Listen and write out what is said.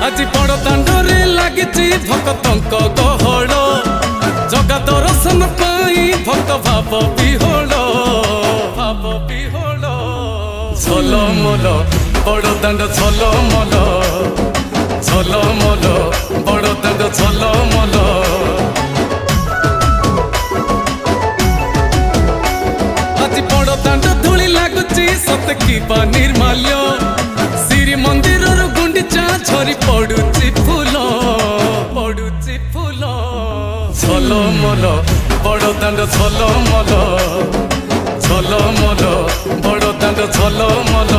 आज बड़ दांडरे लागिची भक्तंक गहळ जगा दर्शन पाई भक्त भाव विहोल झलमल बड़ दांड झलमल झलमल बड़ दांड झलमल आज बड़ दांड धूली लागुची सत कि निर्माल्य श्री मंदिर गुंडीचा झरी पड़ुची फूल झलमल बड़ दांड झलमल झलमल बड़ दांड झलमल।